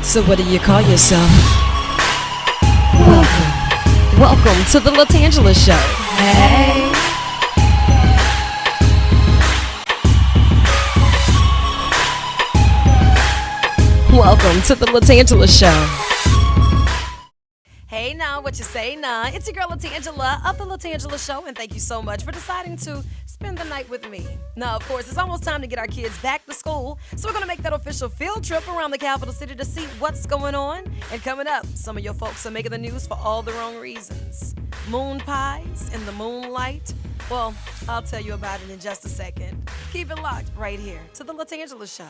So what do you call yourself? Welcome to the LaTangela Show. Hey. Welcome to the LaTangela Show. Hey now, what you say now? It's your girl LaTangela of the LaTangela Show, and thank you so much for deciding to spend the night with me. Now, of course, it's almost time to get our kids back to school, so we're going to make that official field trip around the capital city to see what's going on. And coming up, some of your folks are making the news for all the wrong reasons. Moon pies in the moonlight. Well, I'll tell you about it in just a second. Keep it locked right here to the LaTangela Show.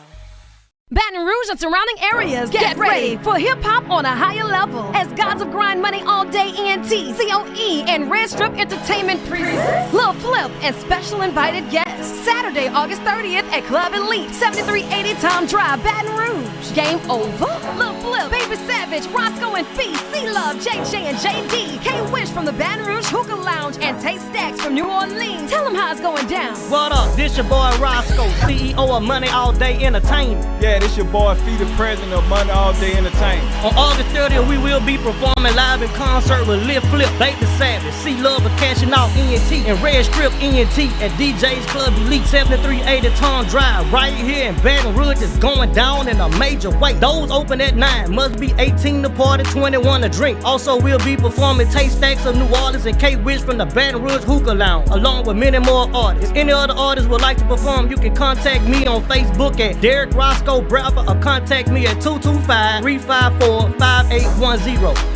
Baton Rouge and surrounding areas, get ready for hip-hop on a higher level as Gods of Grind Money All Day ENT, COE, and Red Strip Entertainment presents Lil Flip and special invited guests. Saturday, August 30th at Club Elite, 7380 Tom Drive, Baton Rouge. Game over? Lil Flip, Baby Savage, Roscoe and Fee, C-Love, JJ and JD, K-Wish from the Baton Rouge Hookah Lounge, and Tay Stacks from New Orleans. Tell them how it's going down. What up? This your boy Roscoe, CEO of Money All Day Entertainment. Yeah, this your boy Fee, the president of Money All Day Entertainment. On August 30th, we will be performing live in concert with Lil Flip, Baby Savage, C-Love of Cashing Out ENT, and Red Strip ENT at DJ's Club Elite, 7380 Tom Drive, right here in Baton Rouge. Is going down in a major way. Those open at 9, must be 18 to party, 21 to drink. Also, we'll be performing Tay Stacks of New Orleans and K-Wish from the Baton Rouge Hookah Lounge, along with many more artists. If any other artists would like to perform, you can contact me on Facebook at Derek Roscoe Bradford, or contact me at 225-354-5810.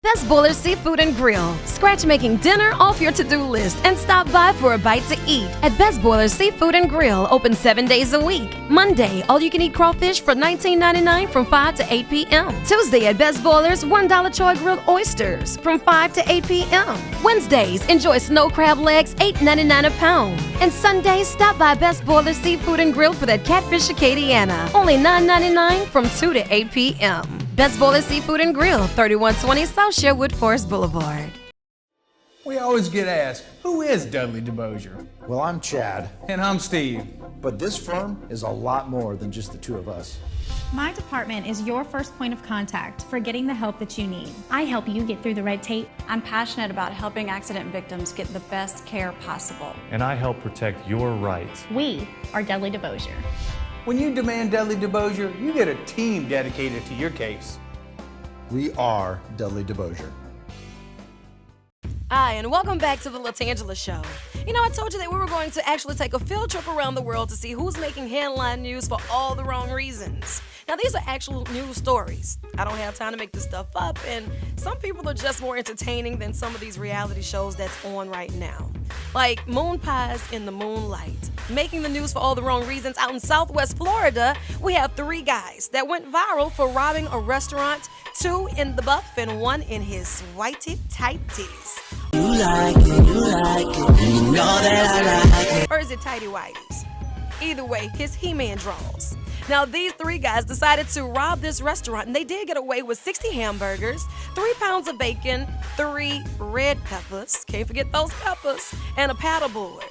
Best Boiler Seafood and Grill. Scratch making dinner off your to-do list and stop by for a bite to eat at Best Boiler Seafood and Grill, open 7 days a week. Monday, all-you-can-eat crawfish for $19.99 from 5 to 8 p.m. Tuesday at Best Boilers, $1 choy grilled oysters from 5 to 8 p.m. Wednesdays, enjoy snow crab legs, $8.99 a pound. And Sundays, stop by Best Boiler Seafood and Grill for that catfish Acadiana, only $9.99 from 2 to 8 p.m. Best Boiler Seafood and Grill, 3120 South Sherwood Forest Boulevard. We always get asked, who is Dudley DeBosier? Well, I'm Chad. And I'm Steve. But this firm is a lot more than just the two of us. My department is your first point of contact for getting the help that you need. I help you get through the red tape. I'm passionate about helping accident victims get the best care possible. And I help protect your rights. We are Dudley DeBosier. When you demand Dudley DeBosier, you get a team dedicated to your case. We are Dudley DeBosier. Hi, and welcome back to the LaTangela Show. You know, I told you that we were going to actually take a field trip around the world to see who's making headline news for all the wrong reasons. Now, these are actual news stories. I don't have time to make this stuff up, and some people are just more entertaining than some of these reality shows that's on right now. Like moon pies in the moonlight. Making the news for all the wrong reasons out in Southwest Florida, we have 3 guys that went viral for robbing a restaurant, 2 in the buff and 1 in his whitey tighties. You like it, and you know that I like it. Or is it tighty whities? Either way, his He-Man draws. Now, these 3 guys decided to rob this restaurant, and they did get away with 60 hamburgers, 3 pounds of bacon, 3 red peppers, can't forget those peppers, and a paddleboard.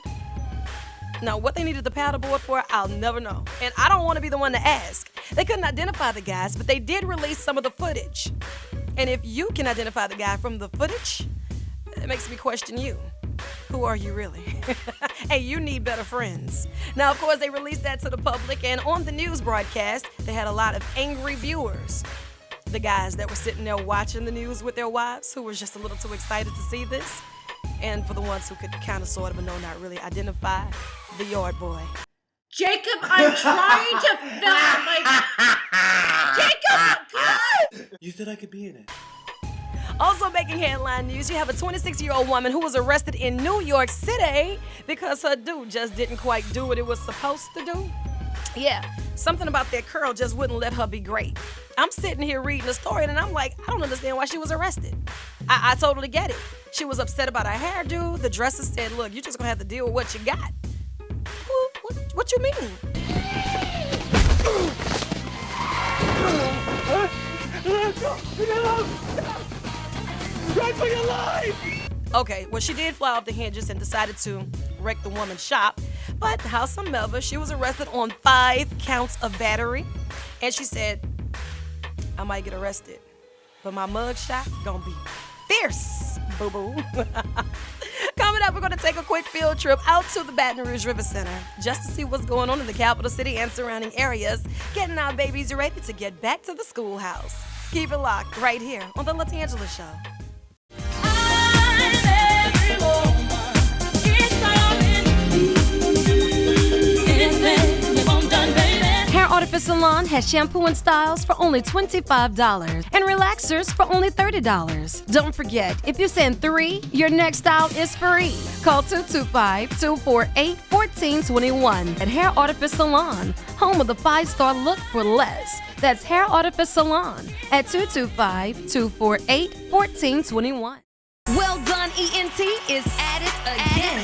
Now, what they needed the paddleboard for, I'll never know. And I don't want to be the one to ask. They couldn't identify the guys, but they did release some of the footage. And if you can identify the guy from the footage, it makes me question you. Who are you really? Hey, you need better friends. Now, of course, they released that to the public, and on the news broadcast, they had a lot of angry viewers. The guys that were sitting there watching the news with their wives, who were just a little too excited to see this. And for the ones who could kind of, sort of, but no, not really identify the yard boy. Jacob, I'm trying to film Jacob, God! You said I could be in it. Also making headline news, you have a 26-year-old woman who was arrested in New York City because her dude just didn't quite do what it was supposed to do. Yeah, something about that curl just wouldn't let her be great. I'm sitting here reading the story and I'm like, I don't understand why she was arrested. I totally get it. She was upset about her hairdo. The dresser said, look, you're just gonna have to deal with what you got. What you mean? Run for your life! Okay, well, she did fly off the hinges and decided to wreck the woman's shop. But howsomever, she was arrested on 5 counts of battery. And she said, I might get arrested. But my mug shot gonna be fierce, boo-boo. Coming up, we're gonna take a quick field trip out to the Baton Rouge River Center just to see what's going on in the capital city and surrounding areas, getting our babies ready to get back to the schoolhouse. Keep it locked right here on The LaTangela Show. Hair Artifice Salon has shampoo and styles for only $25 and relaxers for only $30. Don't forget, if you send 3, your next style is free. Call 225-248-1421 at Hair Artifice Salon, home of the 5-star look for less. That's Hair Artifice Salon at 225-248-1421. Well Done ENT is at it again.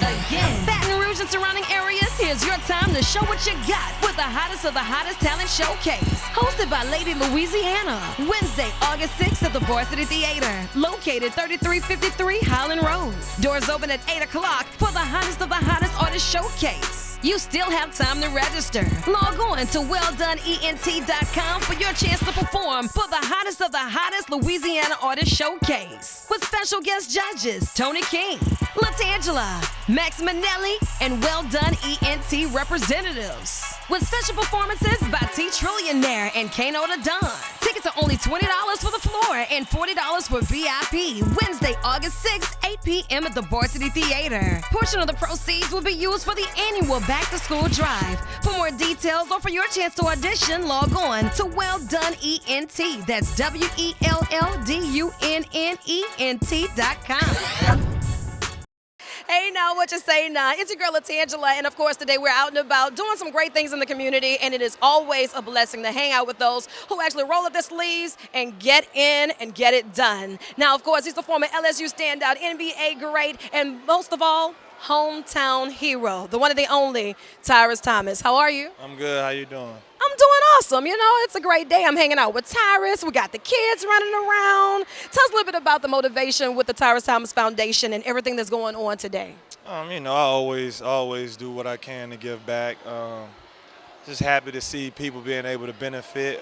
Baton Rouge and surrounding areas, here's your time to show what you got with the hottest of the hottest talent showcase. Hosted by Lady Louisiana. Wednesday, August 6th at the Varsity Theater. Located 3353 Highland Road. Doors open at 8 o'clock for the hottest of the hottest artist showcase. You still have time to register. Log on to welldoneent.com for your chance to perform for the hottest of the hottest Louisiana Artist Showcase. With special guest judges Tony King, LaTangela, Max Minnelli, and Well Done ENT representatives. With special performances by T Trillionaire and Kano the Don. Tickets are only $20 for the floor and $40 for VIP. Wednesday, August 6th, 8 p.m. at the Varsity Theater. Portion of the proceeds will be used for the annual Back to School Drive. For more details or for your chance to audition, log on to Well Done ENT. That's WELLDUNNENT.com. Hey now, what you say now? It's your girl LaTangela, and of course today we're out and about doing some great things in the community, and it is always a blessing to hang out with those who actually roll up their sleeves and get in and get it done. Now, of course, he's the former LSU standout, NBA great, and most of all, hometown hero, the one and the only Tyrus Thomas. How are you? I'm good. How you doing? I'm doing awesome. You know, it's a great day. I'm hanging out with Tyrus. We got the kids running around. Tell us a little bit about the motivation with the Tyrus Thomas Foundation and everything that's going on today. You know, I always do what I can to give back. Just happy to see people being able to benefit,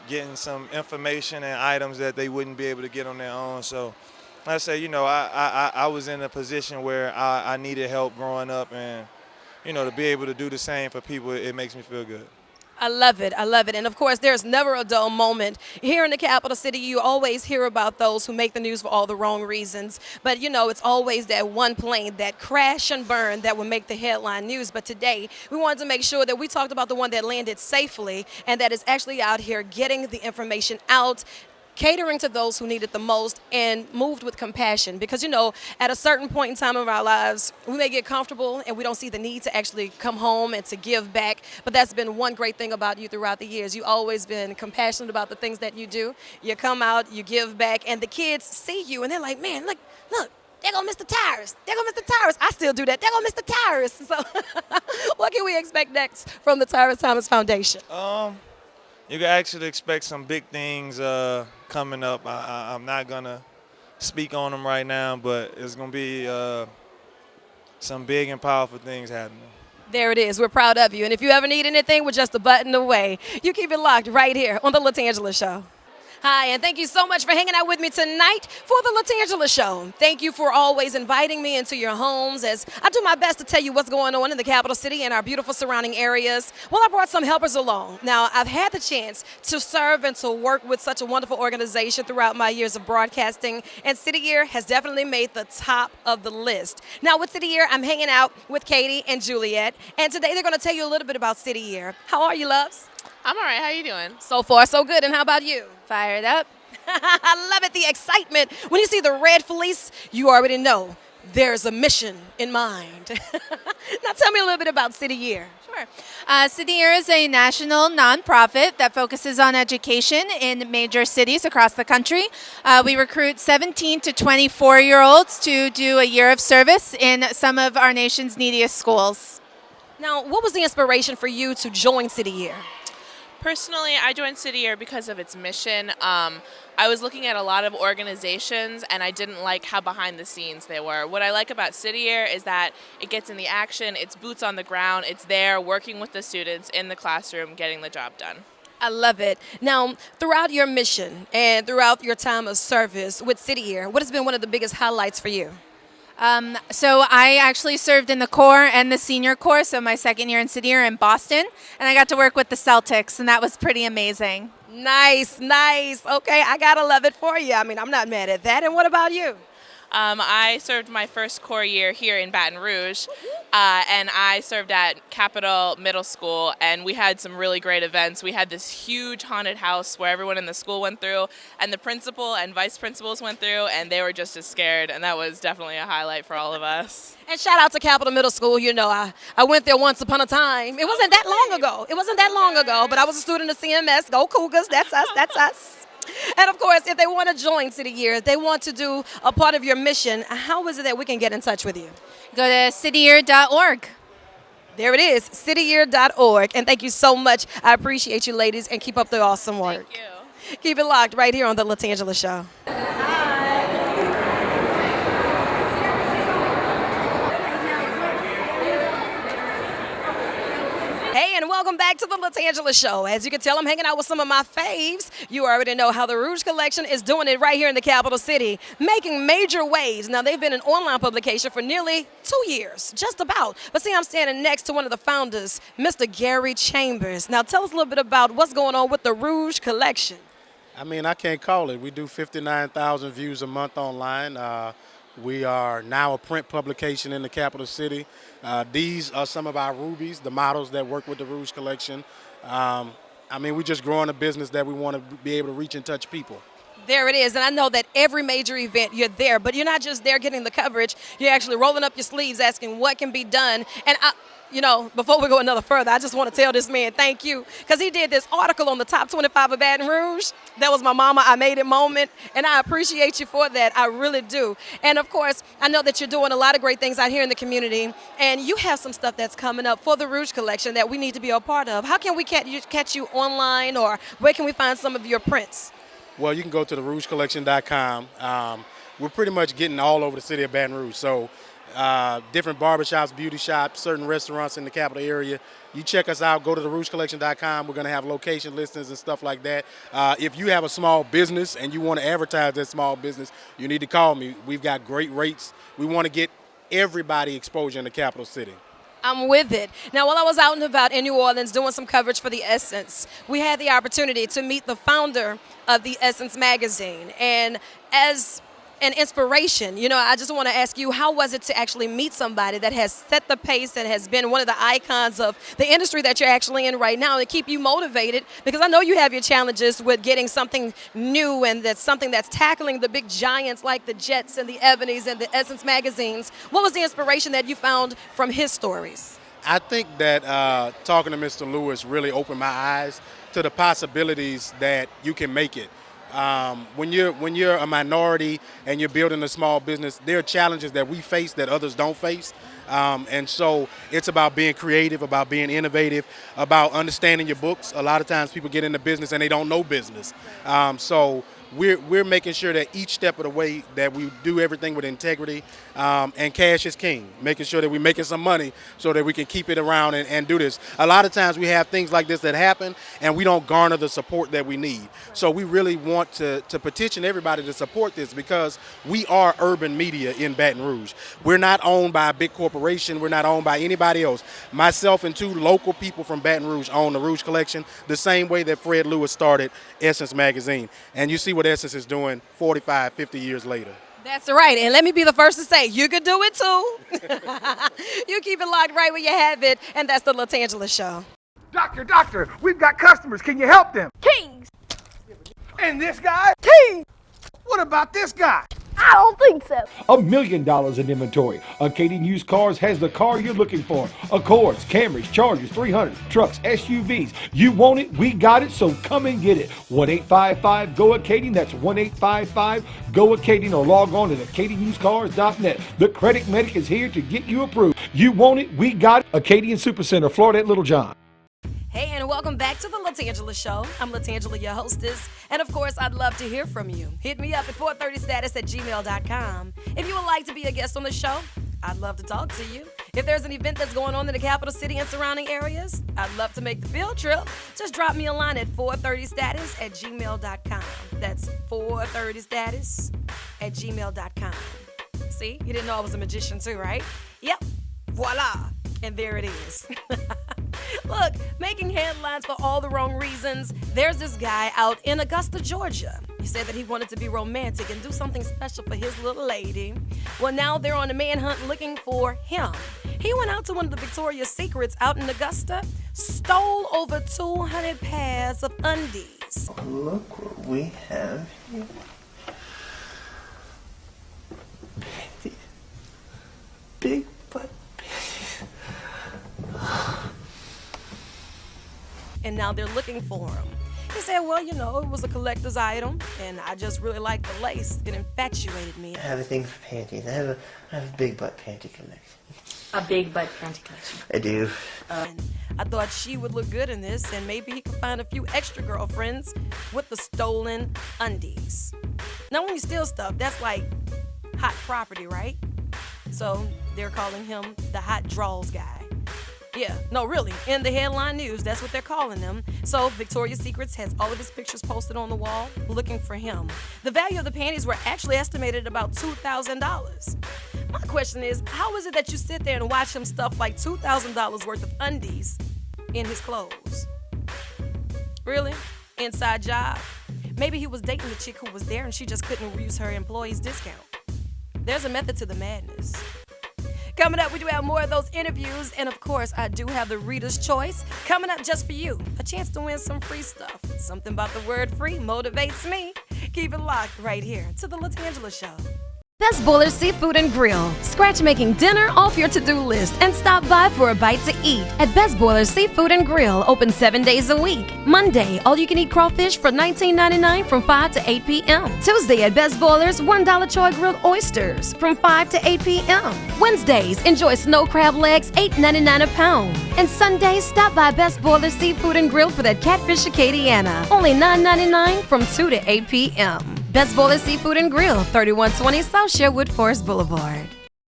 getting some information and items that they wouldn't be able to get on their own. So, like I say, you know, I was in a position where I needed help growing up, and, you know, to be able to do the same for people, it makes me feel good. I love it. I love it. And of course, there's never a dull moment. Here in the capital city, you always hear about those who make the news for all the wrong reasons. But, you know, it's always that one plane that crash and burn that will make the headline news. But today, we wanted to make sure that we talked about the one that landed safely and that is actually out here getting the information out, catering to those who need it the most, and moved with compassion. Because, you know, at a certain point in time of our lives, we may get comfortable and we don't see the need to actually come home and to give back. But that's been one great thing about you throughout the years. You've always been compassionate about the things that you do. You come out, you give back, and the kids see you and they're like, man, look, there go Mr. Tyrus. There go Mr. Tyrus. I still do that. There go Mr. Tyrus. So what can we expect next from the Tyrus Thomas Foundation? You can actually expect some big things coming up. I'm not going to speak on them right now, but it's going to be some big and powerful things happening. There it is. We're proud of you. And if you ever need anything, we're just a button away. You keep it locked right here on The LaTangela Show. Hi, and thank you so much for hanging out with me tonight for The LaTangela Show. Thank you for always inviting me into your homes as I do my best to tell you what's going on in the capital city and our beautiful surrounding areas. Well, I brought some helpers along. Now, I've had the chance to serve and to work with such a wonderful organization throughout my years of broadcasting, and City Year has definitely made the top of the list. Now, with City Year, I'm hanging out with Katie and Juliet, and today they're going to tell you a little bit about City Year. How are you, loves? I'm all right. How you doing? So far, so good. And how about you? Fired up. I love it, the excitement. When you see the red fleece, you already know there's a mission in mind. Now tell me a little bit about City Year. Sure. City Year is a national nonprofit that focuses on education in major cities across the country. We recruit 17 to 24-year-olds to do a year of service in some of our nation's neediest schools. Now, what was the inspiration for you to join City Year? Personally, I joined City Year because of its mission. I was looking at a lot of organizations, and I didn't like how behind the scenes they were. What I like about City Year is that it gets in the action, it's boots on the ground, it's there working with the students in the classroom, getting the job done. I love it. Now, throughout your mission and throughout your time of service with City Year, what has been one of the biggest highlights for you? So I actually served in the Corps and the Senior Corps, so my second year in City Year in Boston, and I got to work with the Celtics, and that was pretty amazing. Nice, nice. Okay, I gotta love it for you. I mean, I'm not mad at that. And what about you? I served my first Corps year here in Baton Rouge, and I served at Capitol Middle School, and we had some really great events. We had this huge haunted house where everyone in the school went through, and the principal and vice principals went through, and they were just as scared, and that was definitely a highlight for all of us. And shout out to Capitol Middle School. You know, I went there once upon a time. It wasn't that long ago. It wasn't that long ago, but I was a student of CMS. Go Cougars. That's us. That's us. And of course, if they want to join City Year, they want to do a part of your mission, how is it that we can get in touch with you? Go to cityyear.org. There it is, cityyear.org. And thank you so much. I appreciate you, ladies, and keep up the awesome work. Thank you. Keep it locked right here on the LaTangela Show. Hey, and welcome back to the LaTangela Show. As you can tell, I'm hanging out with some of my faves. You already know how the Rouge Collection is doing it right here in the capital city, making major waves. Now, they've been an online publication for nearly 2 years, just about. But see, I'm standing next to one of the founders, Mr. Gary Chambers. Now, tell us a little bit about what's going on with the Rouge Collection. I mean, I can't call it. We do 59,000 views a month online. We are now a print publication in the capital city. These are some of our rubies, the models that work with the Rouge Collection. I mean, we're just growing a business that we want to be able to reach and touch people. There it is, and I know that every major event you're there, but you're not just there getting the coverage, you're actually rolling up your sleeves asking what can be done. And you know, before we go another further, I just want to tell this man thank you, because he did this article on the top 25 of Baton Rouge. That was my mama, I made it moment, and I appreciate you for that. I really do. And of course, I know that you're doing a lot of great things out here in the community, and you have some stuff that's coming up for the Rouge Collection that we need to be a part of. How can we catch you online, or where can we find some of your prints? Well, you can go to therougecollection.com. We're pretty much getting all over the city of Baton Rouge. So different barbershops, beauty shops, certain restaurants in the capital area. You check us out, go to therougecollection.com. We're going to have location listings and stuff like that. If you have a small business and you want to advertise that small business, you need to call me. We've got great rates. We want to get everybody exposure in the capital city. I'm with it. Now, while I was out and about in New Orleans doing some coverage for The Essence, we had the opportunity to meet the founder of The Essence magazine. And as an inspiration, you know, I just want to ask you, how was it to actually meet somebody that has set the pace and has been one of the icons of the industry that you're actually in right now, to keep you motivated? Because I know you have your challenges with getting something new, and that's something that's tackling the big giants like the Jets and the Ebonies and the Essence magazines. What was the inspiration that you found from his stories? I think that talking to Mr. Lewis really opened my eyes to the possibilities that you can make it. When you're a minority and you're building a small business, there are challenges that we face that others don't face. And so it's about being creative, about being innovative, about understanding your books. A lot of times people get into business and they don't know business. So we're making sure that each step of the way that we do everything with integrity, and cash is king, making sure that we're making some money so that we can keep it around and do this. A lot of times we have things like this that happen and we don't garner the support that we need. So we really want to petition everybody to support this, because we are urban media in Baton Rouge. We're not owned by a big corporation. We're not owned by anybody else. Myself and 2 local people from Baton Rouge own the Rouge Collection, the same way that Fred Lewis started Essence magazine. And you see what Essence is doing 45, 50 years later. That's right. And let me be the first to say, you could do it too. You keep it locked right where you have it. And that's the LaTangela Show. Doctor, we've got customers. Can you help them? Kings. And this guy? King. What about this guy? I don't think so. $1 million in inventory. Acadian Used Cars has the car you're looking for. Accords, Camrys, Chargers, 300, trucks, SUVs. You want it, we got it, so come and get it. 1-855-GO-ACADIAN. That's 1-855-GO-ACADIAN, or log on to AcadianUsedCars.net. The Credit Medic is here to get you approved. You want it, we got it. Acadian Supercenter, Florida at Little John. Hey, and welcome back to the LaTangela Show. I'm LaTangela, your hostess. And of course, I'd love to hear from you. Hit me up at 430status@gmail.com. If you would like to be a guest on the show, I'd love to talk to you. If there's an event that's going on in the capital city and surrounding areas, I'd love to make the field trip. Just drop me a line at 430status@gmail.com. That's 430status@gmail.com. See, you didn't know I was a magician too, right? Yep, voila, and there it is. Look, making headlines for all the wrong reasons. There's this guy out in Augusta, Georgia. He said that he wanted to be romantic and do something special for his little lady. Well, now they're on a manhunt looking for him. He went out to one of the Victoria's Secrets out in Augusta, stole over 200 pairs of undies. Look what we have here. Big butt panties. And now they're looking for him. He said, well, you know, it was a collector's item, and I just really liked the lace. It infatuated me. I have a thing for panties. I have a big butt panty collection. A big butt panty collection. I do. And I thought she would look good in this, and maybe he could find a few extra girlfriends with the stolen undies. Now, when you steal stuff, that's like hot property, right? So they're calling him the hot draws guy. Yeah, no, really. In the headline news, that's what they're calling him. So Victoria's Secrets has all of his pictures posted on the wall looking for him. The value of the panties were actually estimated at about $2,000. My question is, how is it that you sit there and watch him stuff like $2,000 worth of undies in his clothes? Really? Inside job? Maybe he was dating the chick who was there and she just couldn't use her employee's discount. There's a method to the madness. Coming up, we do have more of those interviews, and of course, I do have the Reader's Choice coming up just for you. A chance to win some free stuff. Something about the word free motivates me. Keep it locked right here to the LaTangela Show. Best Boilers Seafood and Grill. Scratch making dinner off your to-do list and stop by for a bite to eat at Best Boilers Seafood and Grill, open 7 days a week. Monday, all-you-can-eat crawfish for $19.99 from 5 to 8 p.m. Tuesday at Best Boilers, $1 choy grilled oysters from 5 to 8 p.m. Wednesdays, enjoy snow crab legs, $8.99 a pound. And Sundays, stop by Best Boilers Seafood and Grill for that catfish Acadiana, only $9.99 from 2 to 8 p.m. Best Boilers Seafood and Grill, 3120 South Sherwood Forest Boulevard.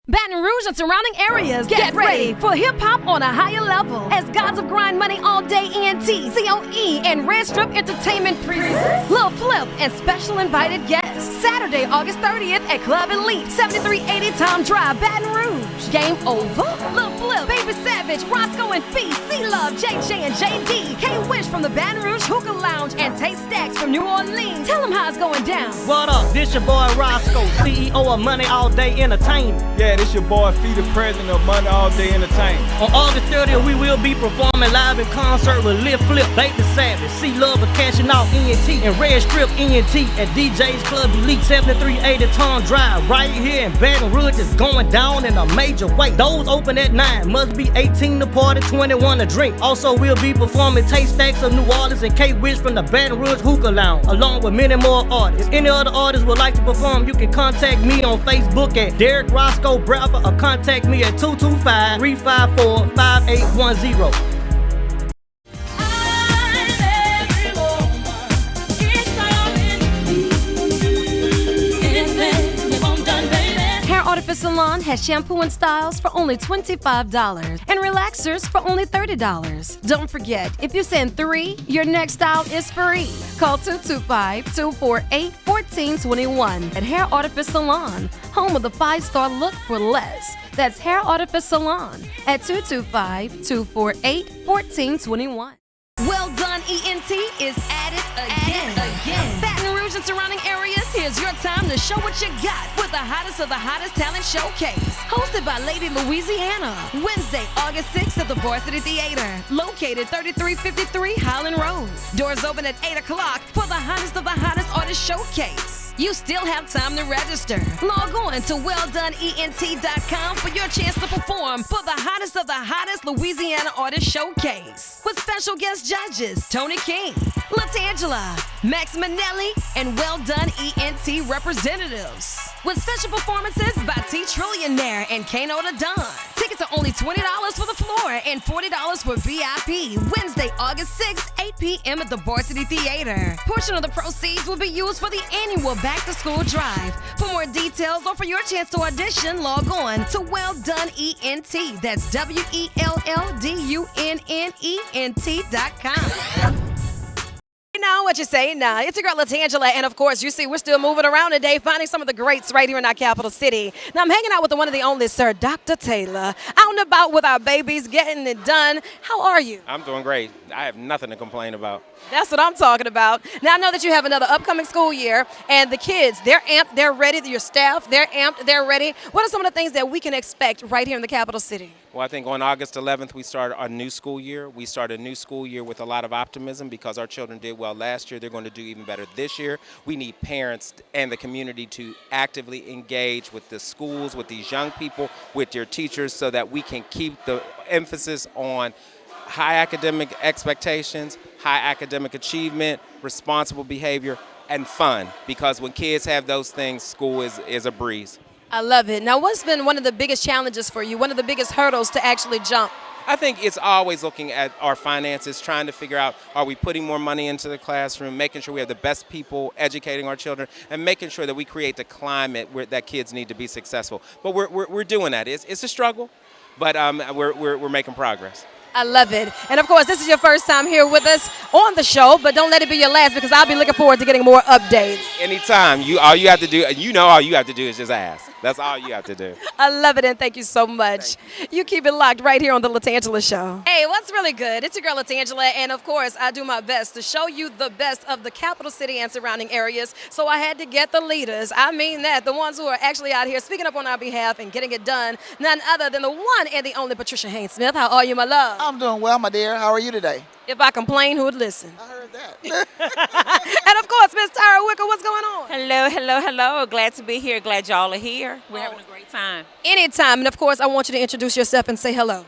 Baton Rouge and surrounding areas, get ready for hip-hop on a higher level as Gods of Grind Money All Day ENT, COE, and Red Strip Entertainment presents Lil Flip and special invited guests. Saturday, August 30th at Club Elite, 7380 Tom Drive, Baton Rouge. Game over? Lil Flip, Baby Savage, Roscoe and Fee, C-Love, JJ and JD, K-Wish from the Baton Rouge Hookah Lounge, and Tay Stacks from New Orleans. Tell them how it's going down. What up? This your boy Roscoe, CEO of Money All Day Entertainment. Yeah, this your boy Fee, the president of Money All Day Entertainment. On August 30th, we will be performing live in concert with Lil Flip, Baby Savage, C-Love, Cashing Out ENT, and Red Strip ENT at DJ's Club Elite, 7380 Tom Drive, right here in Baton Rouge. Is going down in a major way. Those open at 9, must be 18 to party, 21 to drink. Also, we'll be performing Tay Stacks of New Orleans and K-Wish from the Baton Rouge Hookah Lounge, along with many more artists. If any other artists would like to perform, you can contact me on Facebook at Derek Roscoe Bradford or contact me at 225-354-5810. Artifice Salon has shampoo and styles for only $25 and relaxers for only $30. Don't forget, if you send 3, your next style is free. Call 225-248-1421 at Hair Artifice Salon, home of the 5-star look for less. That's Hair Artifice Salon at 225-248-1421. Well Done ENT is at it again. Baton Rouge and surrounding areas, here's your time to show what you got with the hottest of the hottest talent showcase. Hosted by Lady Louisiana. Wednesday, August 6th at the Varsity Theater, located 3353 Highland Road. Doors open at 8 o'clock for the hottest of the hottest artist showcase. You still have time to register. Log on to WellDoneENT.com for your chance to perform for the hottest of the hottest Louisiana artist showcase with special guest judges Tony King, LaTangela, Max Minnelli, and Well Done ENT representatives. With special performances by T Trillionaire and Kano the Don. Tickets Tickets are only $20 for the floor and $40 for VIP. Wednesday, August 6th, 8 p.m. at the Varsity Theater. Portion of the proceeds will be used for the annual Back to School Drive. For more details or for your chance to audition, log on to Well Done ENT. That's WELLDUNNENT.com. Now, what you say now? It's your girl LaTangela, and of course, you see we're still moving around today, finding some of the greats right here in our capital city. Now, I'm hanging out with the one and the only Sir Dr. Taylor, out and about with our babies, getting it done. How are you? I'm doing great. I have nothing to complain about. That's what I'm talking about. Now, I know that you have another upcoming school year, and the kids, they're amped, they're ready. Your staff, they're amped, they're ready. What are some of the things that we can expect right here in the capital city? Well, I think on August 11th, we start our new school year. We start a new school year with a lot of optimism because our children did well last year. They're going to do even better this year. We need parents and the community to actively engage with the schools, with these young people, with their teachers, so that we can keep the emphasis on high academic expectations, high academic achievement, responsible behavior, and fun. Because when kids have those things, school is a breeze. I love it. Now, what's been one of the biggest challenges for you, one of the biggest hurdles to actually jump? I think it's always looking at our finances, trying to figure out, are we putting more money into the classroom, making sure we have the best people educating our children, and making sure that we create the climate that kids need to be successful. But we're doing that. It's a struggle, but we're making progress. I love it. And of course, this is your first time here with us on the show, but don't let it be your last, because I'll be looking forward to getting more updates. Anytime. All you have to do is just ask. That's all you have to do. I love it, and thank you so much. You keep it locked right here on the LaTangela Show. Hey, what's really good? It's your girl LaTangela, and of course, I do my best to show you the best of the capital city and surrounding areas. So I had to get the leaders. I mean that, the ones who are actually out here speaking up on our behalf and getting it done. None other than the one and the only Patricia Haynes Smith. How are you, my love? I'm doing well, my dear. How are you today? If I complain, who would listen? I heard that. And of course, Miss Tyra Wicker, what's going on? Hello, hello, hello. Glad to be here. Glad y'all are here. We're having a great time. Anytime. And of course, I want you to introduce yourself and say hello.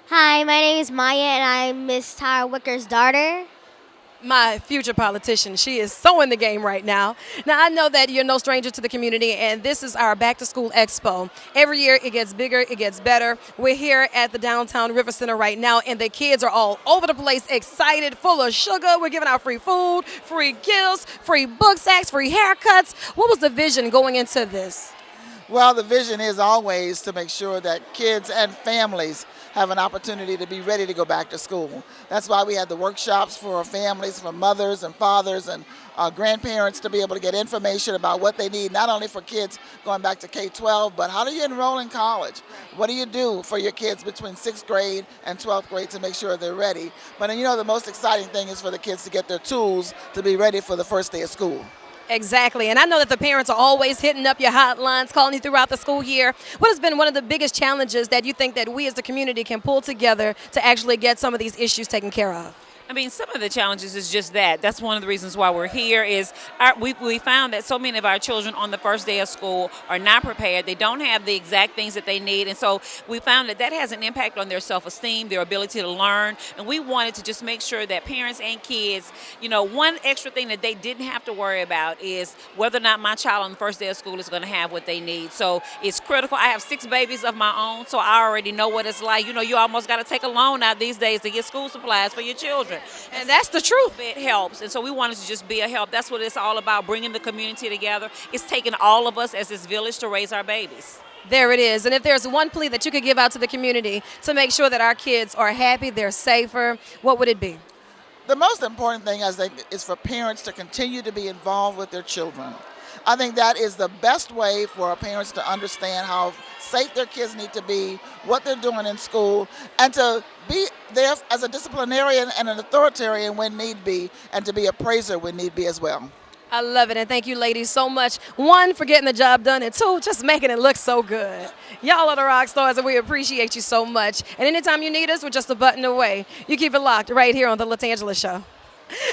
Hi, my name is Maya, and I'm Miss Tyra Wicker's daughter. My future politician. She is so in the game right now. Now, I know that you're no stranger to the community, and this is our Back to School Expo. Every year it gets bigger, it gets better. We're here at the downtown River Center right now, and the kids are all over the place, excited, full of sugar. We're giving out free food, free gifts, free book sacks, free haircuts. What was the vision going into this? Well, the vision is always to make sure that kids and families have an opportunity to be ready to go back to school. That's why we had the workshops for families, for mothers and fathers and grandparents, to be able to get information about what they need, not only for kids going back to K-12, but how do you enroll in college? What do you do for your kids between 6th grade and 12th grade to make sure they're ready? But you know, the most exciting thing is for the kids to get their tools to be ready for the first day of school. Exactly. And I know that the parents are always hitting up your hotlines, calling you throughout the school year. What has been one of the biggest challenges that you think that we as the community can pull together to actually get some of these issues taken care of? I mean, some of the challenges is just that. That's one of the reasons why we're here is we found that so many of our children on the first day of school are not prepared. They don't have the exact things that they need. And so we found that has an impact on their self-esteem, their ability to learn. And we wanted to just make sure that parents and kids, you know, one extra thing that they didn't have to worry about is whether or not my child on the first day of school is going to have what they need. So it's critical. I have 6 babies of my own, so I already know what it's like. You know, you almost got to take a loan out these days to get school supplies for your children. And that's the truth. It helps. And so we wanted to just be a help. That's what it's all about, bringing the community together. It's taking all of us as this village to raise our babies. There it is. And if there's one plea that you could give out to the community to make sure that our kids are happy, they're safer, what would it be? The most important thing, I think, is for parents to continue to be involved with their children. I think that is the best way for our parents to understand how safe their kids need to be, what they're doing in school, and to be there as a disciplinarian and an authoritarian when need be, and to be a praiser when need be as well. I love it, and thank you ladies so much. 1, for getting the job done, and 2, just making it look so good. Y'all are the rock stars, and we appreciate you so much. And anytime you need us, we're just a button away. You keep it locked right here on the LaTangela Show.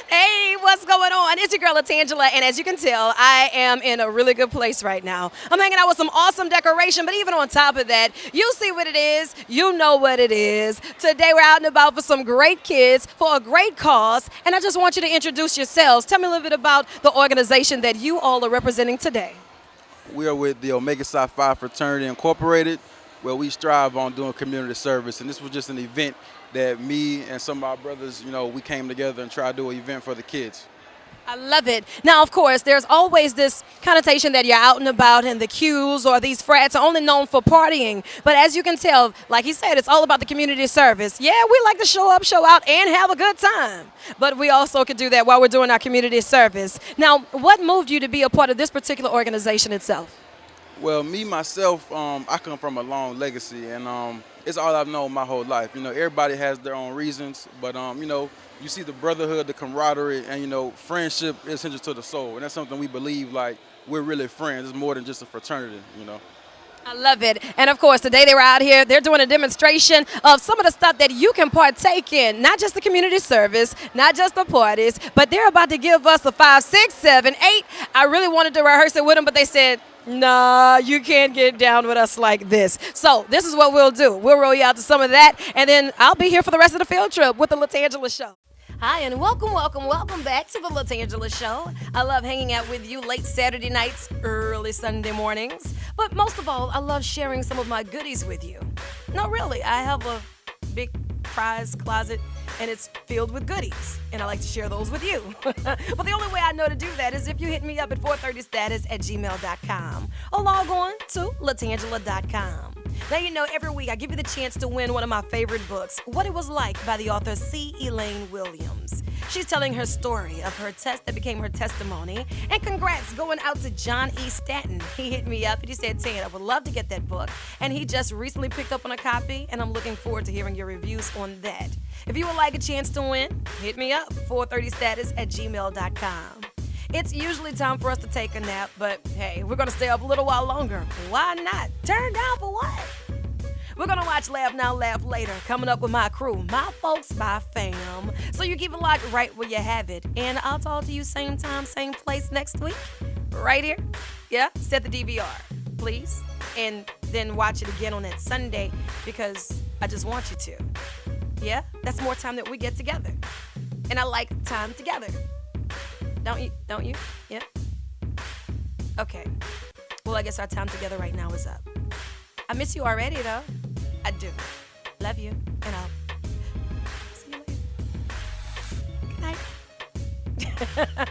Hey, what's going on? It's your girl LaTangela, and as you can tell, I am in a really good place right now. I'm hanging out with some awesome decoration, but even on top of that, you see what it is, you know what it is. Today we're out and about for some great kids for a great cause, and I just want you to introduce yourselves. Tell me a little bit about the organization that you all are representing today. We are with the Omega Psi Phi Fraternity Incorporated. where we strive on doing community service. And this was just an event that me and some of our brothers, we came together and tried to do an event for the kids. I love it. Now, of course, there's always this connotation that you're out and about and the Qs or these frats are only known for partying. But as you can tell, like he said, it's all about the community service. Yeah, we like to show up, show out, and have a good time. But we also could do that while we're doing our community service. Now, what moved you to be a part of this particular organization itself? Well, me, myself, I come from a long legacy, and it's all I've known my whole life. Everybody has their own reasons, but, you see the brotherhood, the camaraderie, and, friendship is essential to the soul. And that's something we believe, like, we're really friends. It's more than just a fraternity, I love it. And, of course, today they were out here. They're doing a demonstration of some of the stuff that you can partake in, not just the community service, not just the parties, but they're about to give us a 5, 6, 7, 8. I really wanted to rehearse it with them, but they said, nah, you can't get down with us like this. So this is what we'll do. We'll roll you out to some of that, and then I'll be here for the rest of the field trip with the LaTangela Show. Hi, and welcome back to the LaTangela Show. I love hanging out with you late Saturday nights, early Sunday mornings. But most of all, I love sharing some of my goodies with you. No, really, I have a big prize closet, and it's filled with goodies, and I like to share those with you. But the only way I know to do that is if you hit me up at 430status@gmail.com or log on to LaTangela.com. Now, every week I give you the chance to win one of my favorite books, What It Was Like by the author C. Elaine Williams. She's telling her story of her test that became her testimony. And congrats going out to John E. Stanton. He hit me up and he said, Tan, I would love to get that book. And he just recently picked up on a copy, and I'm looking forward to hearing your reviews on that. If you would like a chance to win, hit me up, 430status@gmail.com. It's usually time for us to take a nap, but hey, we're going to stay up a little while longer. Why not? Turn down for what? We're going to watch Laugh Now, Laugh Later, coming up with my crew, my folks, my fam. So you keep it locked right where you have it. And I'll talk to you same time, same place next week, right here. Yeah, set the DVR, please. And then watch it again on that Sunday because I just want you to. Yeah, that's more time that we get together. And I like time together. Don't you? Yeah? Okay. Well, I guess our time together right now is up. I miss you already, though. I do. Love you. And I'll see you later. Good night.